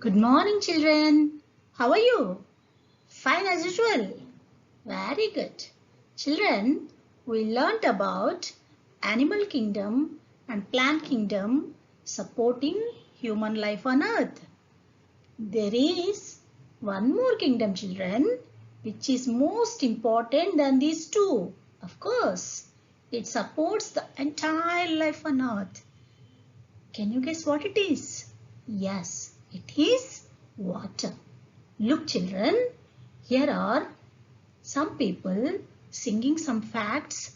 Good morning, children. How are you? Fine as usual. Very good. Children, we learnt about animal kingdom and plant kingdom supporting human life on earth. There is one more kingdom, children, which is most important than these two. Of course, it supports the entire life on earth. Can you guess what it is? Yes, it is water. Look, children, here are some people singing some facts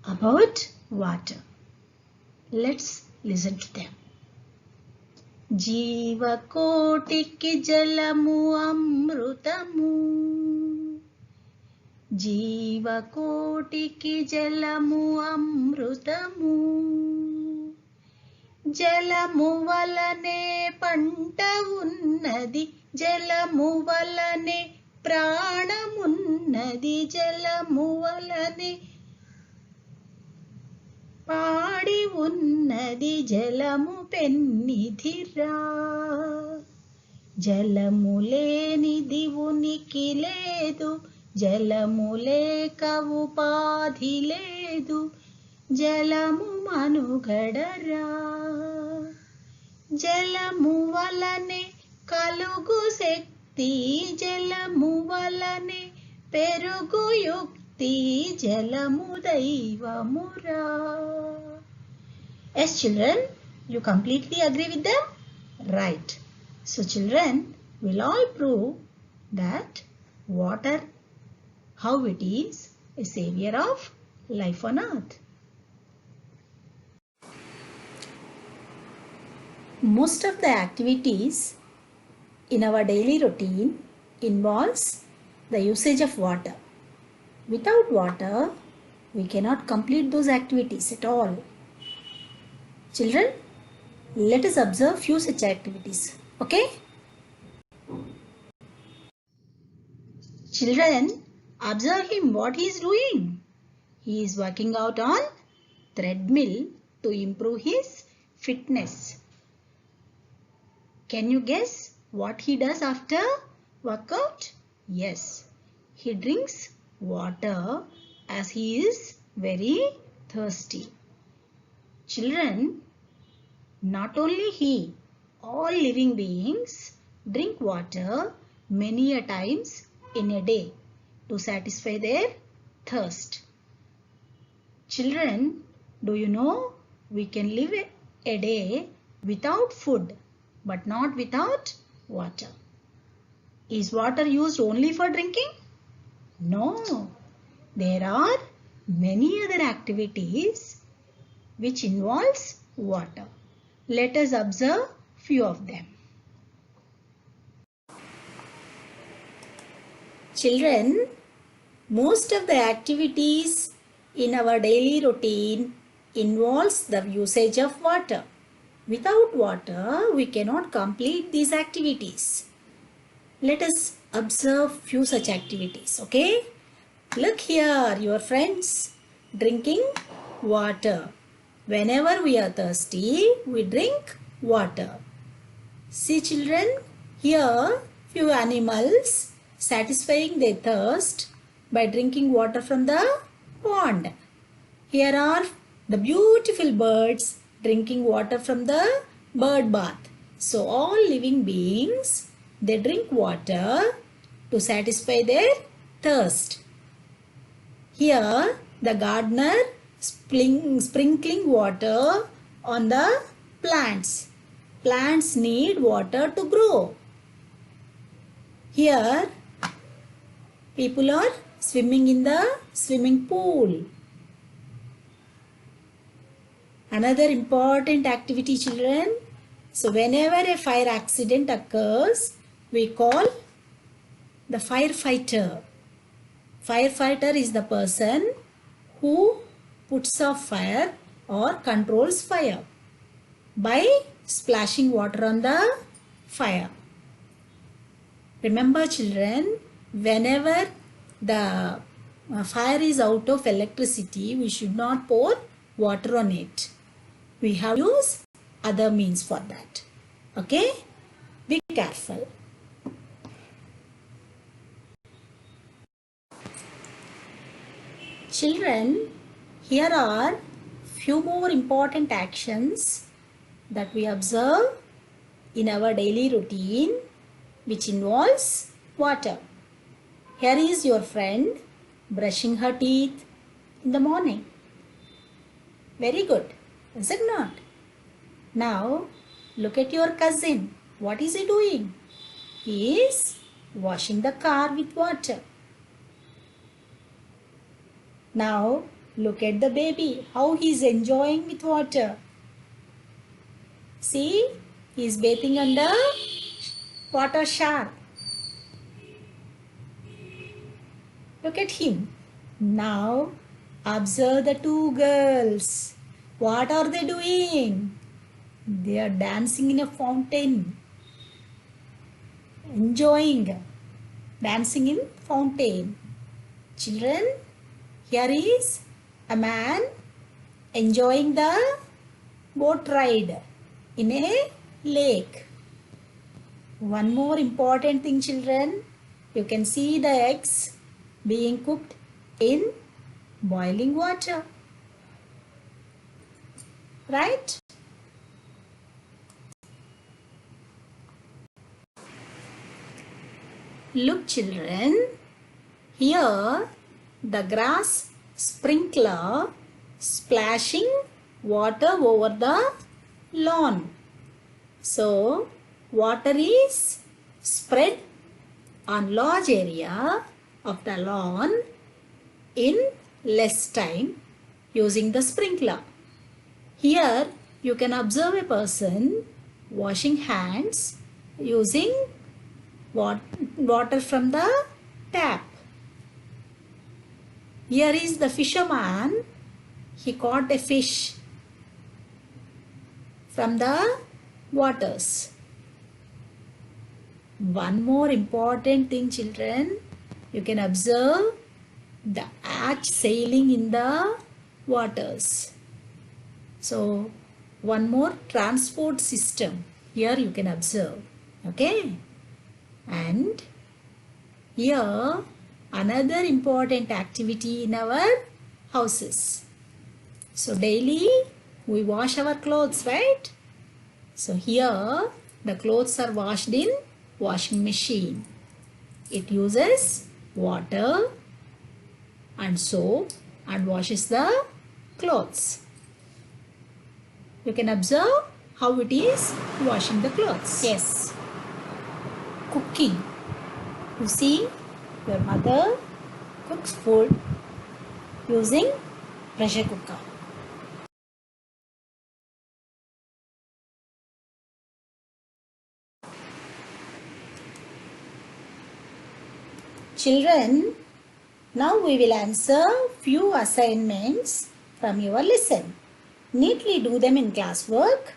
about water. Let's listen to them. జీవకోటికి జలము అమృతము జీవకోటికి జలము అమృతము జలము వలనే పంట ఉన్నది జలము వలనే ప్రాణమున్నది జలము వలనే పాడి ఉన్నది జలము పెన్నిధిరా జలము లేనిది ఉనికి లేదు జలము లేక ఉపాధి లేదు జలము మనుగడరా జలము వలనే కలుగు శక్తి జలము వలనే పెరుగు యుక్తి జలము దైవమురా. Yes, children, you completely agree with them? Right. So children, we'll all prove that water, how it is a savior of life on earth. Most of the activities in our daily routine involves the usage of water. Without water, we cannot complete those activities at all. Children, let us observe few such activities. Okay? Children, observe him what he is doing. He is working out on treadmill to improve his fitness. Can you guess what he does after workout? Yes, he drinks water as he is very thirsty. Children, not only he, all living beings drink water many a times in a day to satisfy their thirst. Children, do you know we can live a day without food but not without water? Is water used only for drinking? No. There are many other activities which involves water. Let us observe few of them. Children, most of the activities in our daily routine involves the usage of water. Without water, we cannot complete these activities. Let us observe few such activities, okay? Look here, your friends drinking water. Whenever we are thirsty, we drink water. See children, here few animals satisfying their thirst by drinking water from the pond. Here are the beautiful birds drinking water from the bird bath. So all living beings, they drink water to satisfy their thirst. Here the gardener sprinkling water on the plants. Plants need water to grow. Here people are swimming in the swimming pool. Another important activity, children. So whenever a fire accident occurs, we call the firefighter. Firefighter is the person who puts off fire or controls fire by splashing water on the fire. Remember children, whenever the fire is out of electricity, we should not pour water on it. We have to use other means for that. Okay? Be careful. Children, here are few more important actions that we observe in our daily routine which involves water. Here is your friend brushing her teeth in the morning. Very good, is it not? Now look at your cousin. What is he doing? He is washing the car with water. Now look at the baby, how he is enjoying with water. See, he is bathing under water shower. Look at him. Now observe the two girls. What are they doing? They are dancing in a fountain. Enjoying dancing in fountain. Children, here is a man enjoying the boat ride in a lake. One more important thing, children, you can see the eggs being cooked in boiling water. Right? Look, children, here the grass sprinkler splashing water over the lawn. So, water is spread on large area of the lawn in less time using the sprinkler. Here you can observe a person washing hands using water from the tap. Here is the fisherman. He caught a fish from the waters. One more important thing, children, you can observe the arch sailing in the waters. So, one more transport system here you can observe. Okay? And here another important activity in our houses. So daily we wash our clothes, right? So here the clothes are washed in washing machine. It uses water and soap and washes the clothes. You can observe how it is washing the clothes. Yes. Cooking. You see, your mother cooks food using pressure cooker. Children, now we will answer few assignments from your lesson. Neatly do them in classwork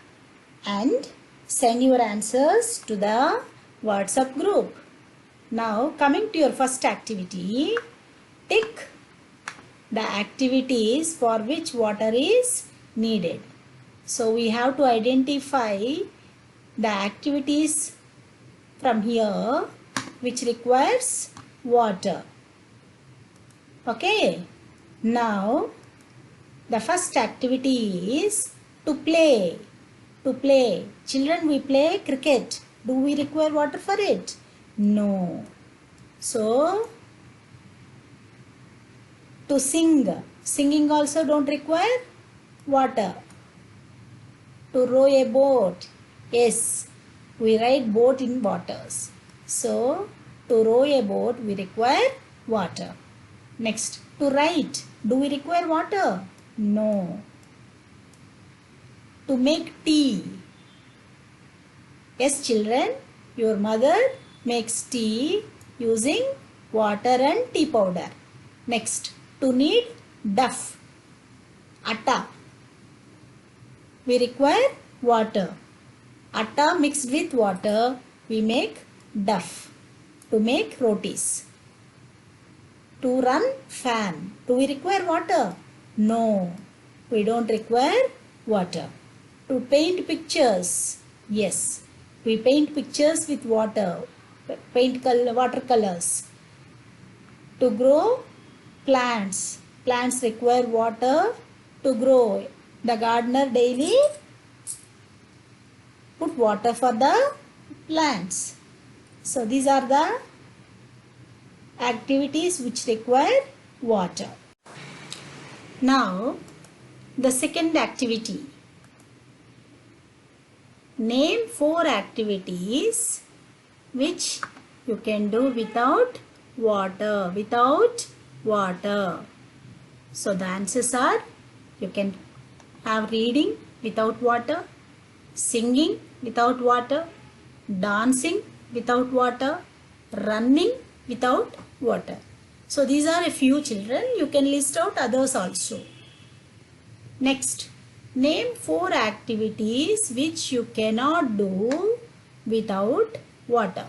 and send your answers to the WhatsApp group. Now coming to your first activity, tick the activities for which water is needed. So we have to identify the activities from here which requires water. Okay. Now the first activity is to play. To play. Children, we play cricket. Do we require water for it? No. So, to sing. Singing also don't require water. To row a boat. Yes, we ride boat in waters. So, to row a boat we require water. Next, to write. Do we require water? No. To make tea. Yes, children, your mother makes tea using water and tea powder. Next, to knead duff, atta. We require water. Atta mixed with water, we make duff. To make rotis. To run fan. Do we require water? No, we don't require water. To paint pictures. Yes, We paint pictures with water, watercolors. To grow plants, plants require water to grow. The gardener daily put water for the plants. So these are the activities which require water. Now the second activity. Name 4 activities which you can do without water. So the answers are, you can have reading without water, singing without water, dancing without water, running without water. So these are a few, children. You can list out others also. Next, name 4 activities which you cannot do without water.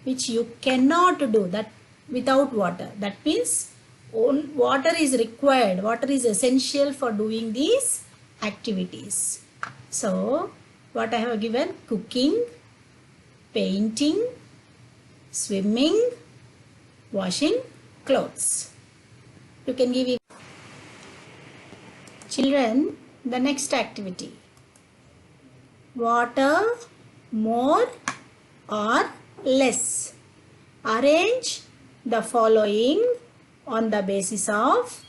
Which you cannot do that without water. That means water is required. Water is essential for doing these activities. So what I have given: cooking, painting, swimming, washing clothes. You can give it. Children, the next activity. Water more or less. Arrange the following on the basis of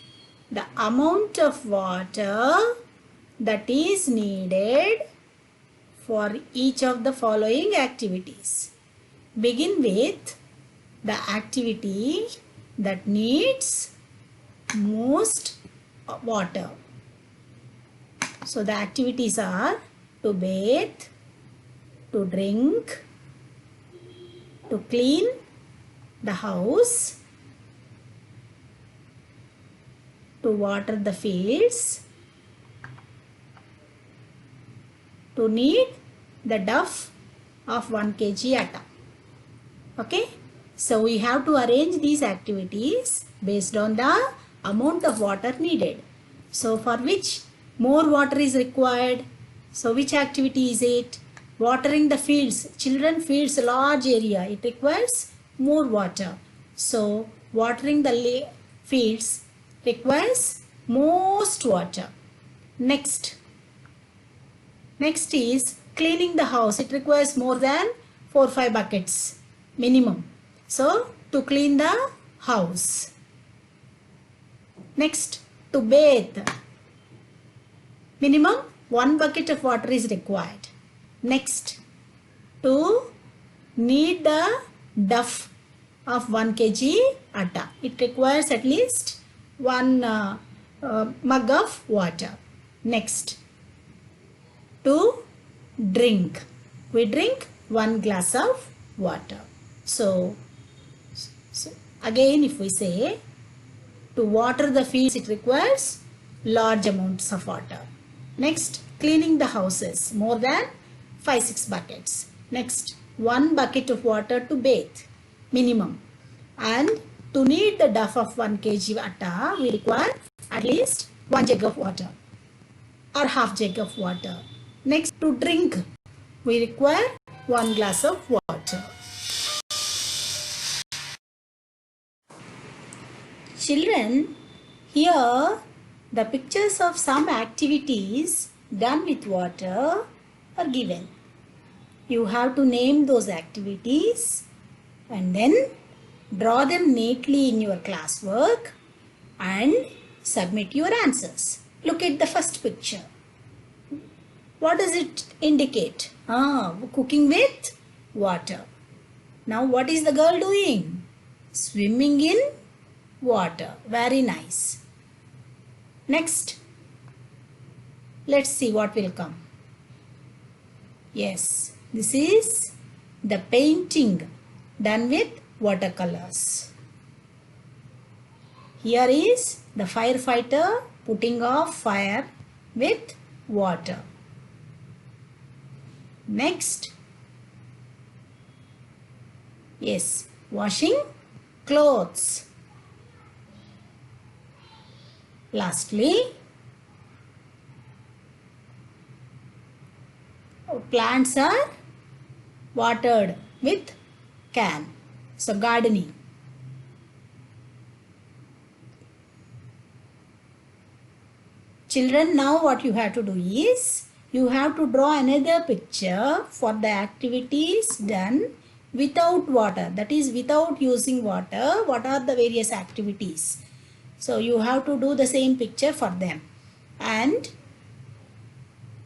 the amount of water that is needed for each of the following activities. Begin with the activity that needs most water. So the activities are to bathe, to drink, to clean the house, to water the fields, to knead the dough of 1 kg atta. Okay, so we have to arrange these activities based on the amount of water needed. So for which more water is required? So which activity is it? Watering the fields. Children, fields a large area. It requires more water. So watering the fields requires most water. Next is cleaning the house. It requires more than 4-5 buckets minimum. So to clean the house. Next, to bathe. Minimum 1 bucket of water is required. Next, to knead the dough of 1 kg atta. It requires at least 1 mug of water. Next, to drink. We drink 1 glass of water. So again, if we say to water the fields, it requires large amounts of water. Next, cleaning the houses, more than 5-6 buckets. Next, 1 bucket of water to bathe, minimum. And to knead the dough of 1 kg atta, we require at least 1 jug of water or half jug of water. Next, to drink, we require 1 glass of water. Children, here the pictures of some activities done with water are given. You have to name those activities and then draw them neatly in your classwork and submit your answers. Look at the first picture. What does it indicate? Cooking with water. Now what is the girl doing? Swimming in water. Very nice. Next, let's see what will come. Yes, this is the painting done with watercolors. Here is the firefighter putting off fire with water. Next, yes, washing clothes. Lastly, plants are watered with can. So gardening. Children, now what you have to do is, you have to draw another picture for the activities done without water. That is, without using water. What are the various activities? So you have to do the same picture for them. And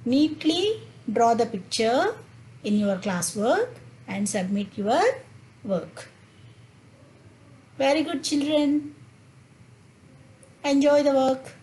neatly draw the picture in your classwork and submit your work. Very good, children. Enjoy the work.